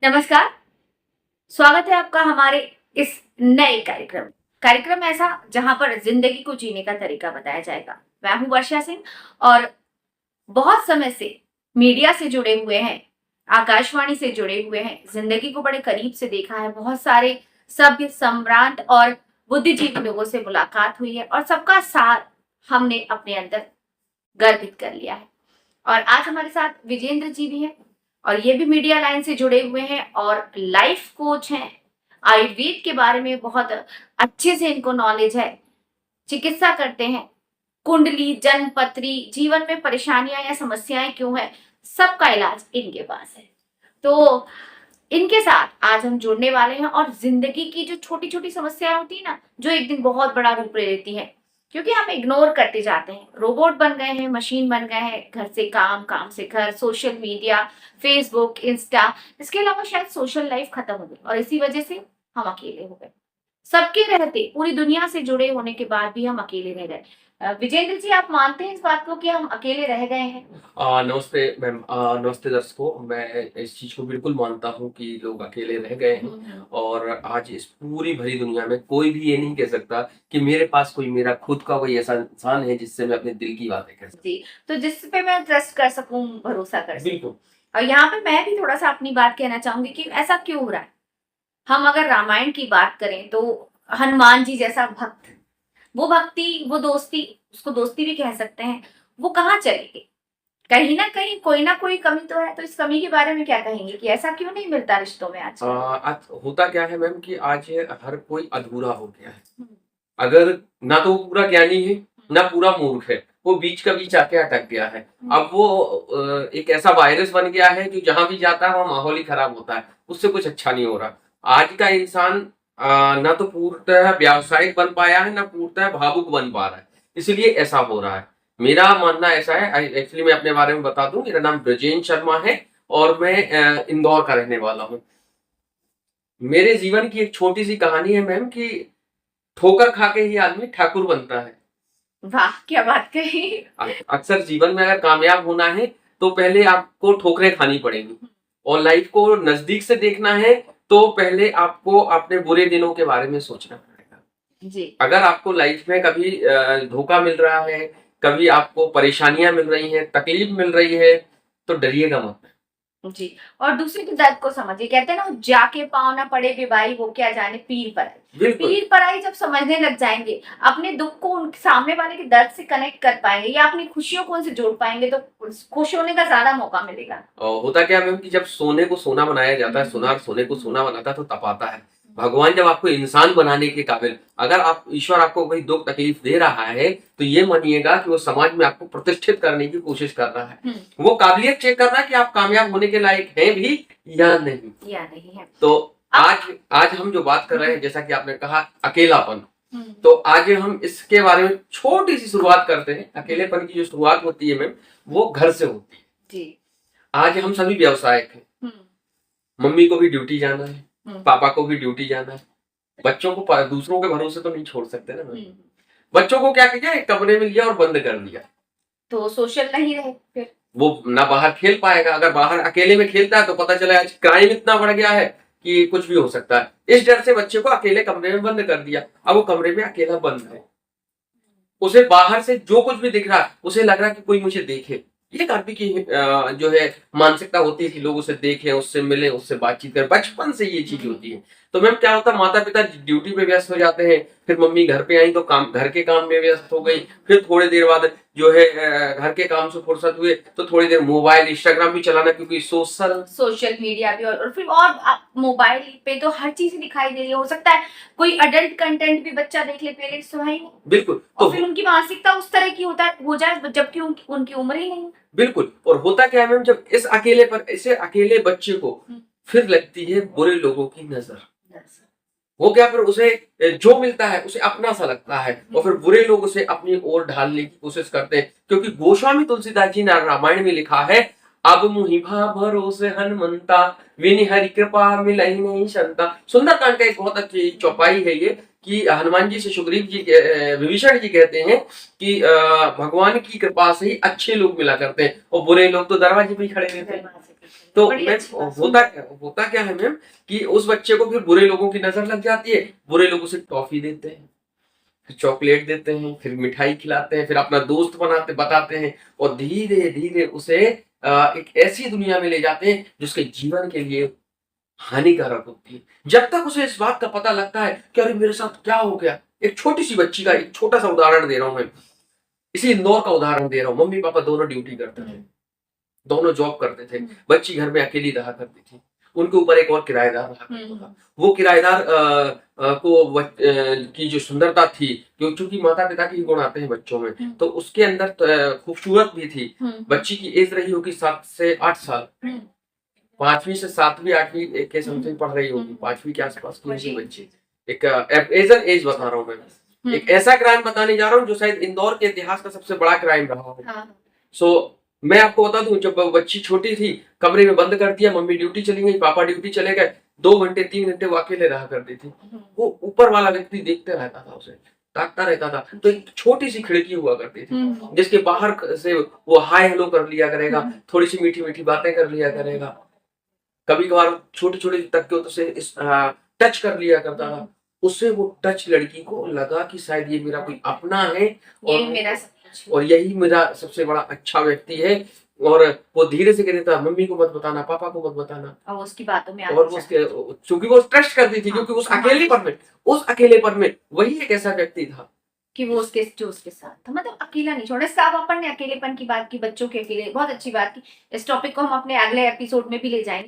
नमस्कार। स्वागत है आपका हमारे इस नए कार्यक्रम ऐसा जहां पर जिंदगी को जीने का तरीका बताया जाएगा। मैं हूं वर्षा सिंह और बहुत समय से मीडिया से जुड़े हुए हैं, आकाशवाणी से जुड़े हुए हैं, जिंदगी को बड़े करीब से देखा है। बहुत सारे सभ्य, सम्राट और बुद्धिजीवी लोगों से मुलाकात हुई है और सबका सार हमने अपने अंदर गर्भित कर लिया है। और आज हमारे साथ विजेंद्र जी भी हैं और ये भी मीडिया लाइन से जुड़े हुए हैं और लाइफ कोच हैं। आयुर्वेद के बारे में बहुत अच्छे से इनको नॉलेज है। चिकित्सा करते हैं। कुंडली, जन्मपत्री, जीवन में परेशानियां या समस्याएं क्यों है, सबका इलाज इनके पास है। तो इनके साथ आज हम जुड़ने वाले हैं और जिंदगी की जो छोटी छोटी समस्याएं होती है ना, जो एक दिन बहुत बड़ा रूप ले लेती हैं, क्योंकि हम इग्नोर करते जाते हैं। रोबोट बन गए हैं, मशीन बन गए हैं, घर से काम, काम से घर, सोशल मीडिया, फेसबुक, इंस्टा, इसके अलावा शायद सोशल लाइफ खत्म हो गई और इसी वजह से हम अकेले हो गए। सबके रहते, पूरी दुनिया से जुड़े होने के बाद भी हम अकेले रह गए। विजेंद्र जी, आप मानते हैं इस बात को कि हम अकेले रह गए हैं? नमस्ते मैम। नमस्ते दर्शकों। मैं इस चीज़ को बिल्कुल मानता हूँ कि लोग अकेले रह गए हैं और आज इस पूरी भरी दुनिया में कोई भी ये नहीं कह सकता कि मेरे पास कोई मेरा खुद का कोई ऐसा इंसान है जिससे मैं अपने दिल की बातें कह सकूँ। जी, तो जिस पे मैं ट्रस्ट कर सकूं, भरोसा कर सकूं। बिल्कुल। और यहाँ पे मैं भी थोड़ा सा अपनी बात कहना चाहूंगी कि ऐसा क्यों हो रहा है। हम अगर रामायण की बात करें तो हनुमान जी जैसा भक्त, वो भक्ति, वो दोस्ती, उसको दोस्ती भी कह सकते हैं, वो कहाँ चली गई? कहीं ना कोई कमी तो है। तो इस कमी के बारे में क्या कहेंगे कि ऐसा क्यों नहीं मिलता रिश्तों में आजकल? आज होता क्या है मैम कि आज हर कोई अधूरा हो गया है। हम्म, अगर ना तो वो पूरा ज्ञानी है, ना पूरा मूर्ख है, वो बीच का बीच आके अटक गया है। अब वो एक ऐसा वायरस बन गया है कि जहां भी जाता है वहां माहौल ही खराब होता है, उससे कुछ अच्छा नहीं हो रहा। आज का इंसान ना तो पूर्णतः व्यावसायिक बन पाया है, ना पूर्णतः भावुक बन पा रहा है, इसलिए ऐसा हो रहा है। मेरा मानना ऐसा है, एक्चुअली मैं अपने बारे में बता दूं, मेरा नाम ब्रजेन शर्मा है और मैं इंदौर का रहने वाला हूँ। मेरे जीवन की एक छोटी सी कहानी है मैम कि ठोकर खा के ही आदमी ठाकुर बनता है। वाह, क्या बात कही। अक्सर जीवन में अगर कामयाब होना है तो पहले आपको ठोकरें खानी पड़ेंगी और लाइफ को नजदीक से देखना है तो पहले आपको अपने बुरे दिनों के बारे में सोचना पड़ेगा। जी। अगर आपको लाइफ में कभी धोखा मिल रहा है, कभी आपको परेशानियां मिल रही हैं, तकलीफ मिल रही है, तो डरिएगा मत। जी, और दूसरे के दर्द को समझिए। कहते हैं ना, जाके पाँव ना पड़े बेबाई, वो क्या जाने पीर पराई। बिल्कुल। पीर पराई जब समझने लग जाएंगे, अपने दुख को उन सामने वाले के दर्द से कनेक्ट कर पाएंगे या अपनी खुशियों को उनसे जोड़ पाएंगे, तो खुश होने का ज्यादा मौका मिलेगा। और होता क्या मैम कि जब सोने को सोना बनाया जाता है, सोनार सोने को सोना बनाता है तो तपाता है। भगवान जब आपको इंसान बनाने के काबिल, अगर आप ईश्वर आपको कोई दुख तकलीफ दे रहा है तो ये मानिएगा कि वो समाज में आपको प्रतिष्ठित करने की कोशिश कर रहा है। वो काबिलियत चेक कर रहा है कि आप कामयाब होने के लायक हैं भी या नहीं है। तो आज आज हम जो बात कर रहे हैं, जैसा कि आपने कहा अकेलापन, तो आज हम इसके बारे में छोटी सी शुरुआत करते हैं। अकेलेपन की जो शुरुआत होती है मैम, वो घर से होती है। जी। आज हम सभी व्यवसायिक हैं। मम्मी को भी ड्यूटी जाना है, पापा को भी ड्यूटी जाना है, बच्चों को दूसरों के भरोसे तो नहीं छोड़ सकते ना मैम। बच्चों को क्या किया, एक कमरे में लिया और बंद कर दिया, तो सोशल नहीं रहे फिर वो ना बाहर खेल पाएगा। अगर बाहर अकेले में खेलता है तो पता चला आज क्राइम इतना बढ़ गया है कि कुछ भी हो सकता है। इस डर से बच्चे को अकेले कमरे में बंद कर दिया। अब वो कमरे में अकेला बंद है, उसे बाहर से जो कुछ भी दिख रहा है उसे लग रहा है कि कोई मुझे देखे। ये काफी की जो है मानसिकता होती है कि लोग उसे देखें, उससे मिले, उससे बातचीत करें। बचपन से ये चीज होती है। तो मैम क्या होता है, माता पिता ड्यूटी पे व्यस्त हो जाते हैं, फिर मम्मी घर पे आई तो घर के काम में व्यस्त हो गई, फिर थोड़ी देर बाद जो है घर के काम से फुर्सत हुए तो थोड़ी देर मोबाइल, इंस्टाग्राम भी चलाना, क्योंकि सोशल मीडिया भी, और फिर और मोबाइल पे तो हर चीज दिखाई दे रही है। हो सकता है कोई अडल्ट कंटेंट भी बच्चा देख ले, पेरेंट्स तो है ही नहीं। बिल्कुल। और फिर उनकी मानसिकता उस तरह की हो जाए, जबकि उनकी उम्र ही नहीं। बिल्कुल। और होता क्या है मैम, जब इसे अकेले बच्चे को फिर लगती है बुरे लोगों की नजर। वो क्या, फिर उसे जो मिलता है उसे अपना सा लगता है और फिर बुरे लोग उसे अपनी ओर ढालने की कोशिश करते हैं। क्योंकि गोस्वामी तुलसीदास जी ने रामायण में लिखा है, अब मुहिभा भरोसे हनुमंता, विनि हरि कृपा मिलई नहीं शंता। सुंदरकांड का एक बहुत अच्छी चौपाई है ये, कि हनुमान जी से सुग्रीव जी विभीषण जी कहते हैं कि भगवान की कृपा से ही अच्छे लोग मिला करते हैं और बुरे लोग तो दरवाजे पे ही खड़े रहते हैं। तो बड़ी मैम अच्छी बात होता क्या है मैम, कि उस बच्चे को फिर बुरे लोगों की नजर लग जाती है, बुरे लोग उसे टॉफी देते हैं, फिर चॉकलेट देते हैं, फिर मिठाई खिलाते हैं, फिर अपना दोस्त बताते हैं और धीरे धीरे उसे एक ऐसी दुनिया में ले जाते हैं जिसके जीवन के लिए हानिकारक होती है। जब तक उसे इस बात का पता लगता है कि अरे मेरे साथ क्या हो गया, एक छोटी सी बच्ची का एक छोटा सा उदाहरण दे रहा हूं मैं, इसी इंदौर का उदाहरण दे रहा हूँ। मम्मी पापा दोनों ड्यूटी करते थे, दोनों जॉब करते थे, बच्ची घर में अकेली रहा करती थी, उनके ऊपर एक और किराएदार रहा करता था। वो किराएदार की जो सुंदरता थी, क्योंकि माता पिता के ही गुण आते हैं बच्चों में, तो उसके अंदर खूबसूरत भी थी। बच्ची की एज रही होगी 7 से 8 साल, 5वीं से 7वीं 8वीं के समथिंग पढ़ रही होगी, 5वीं के आसपास की होगी बच्ची। एक एज बता रहा हूँ मैं, एक ऐसा क्राइम बताने जा रहा हूँ जो शायद इंदौर के इतिहास का सबसे बड़ा क्राइम रहा हो। सो मैं आपको बता दूं, जब बच्ची छोटी थी, कमरे में बंद कर दिया, मम्मी ड्यूटी चली गई, पापा ड्यूटी चले गए, 2 घंटे 3 घंटे वो अकेले रहा करती थी। वो ऊपर वाला व्यक्ति देखते रहता था, उसे ताकता रहता था। तो एक छोटी सी खिड़की हुआ करती थी जिसके बाहर से वो हाय हेलो कर लिया करेगा, थोड़ी सी मीठी मीठी बातें कर लिया करेगा, कभी कभार छोटे छोटे तकियों से टच कर लिया करता था। उससे वो टच लड़की को लगा कि शायद ये मेरा कोई अपना है और यही मेरा सबसे बड़ा अच्छा व्यक्ति है। और वो धीरे से कहता था, मम्मी को मत बताना, पापा को मत बताना, और उसकी बातों में और उसके चूंकि वो ट्रस्ट करती थी, क्योंकि उस अकेलेपन में वही एक ऐसा व्यक्ति था कि वो जो उसके साथ था, मतलब अकेला नहीं छोड़ा। साहब अपन ने अकेलेपन की बात की, बच्चों के अकेले, बहुत अच्छी बात की। इस टॉपिक को हम अपने अगले एपिसोड में भी ले जाएंगे।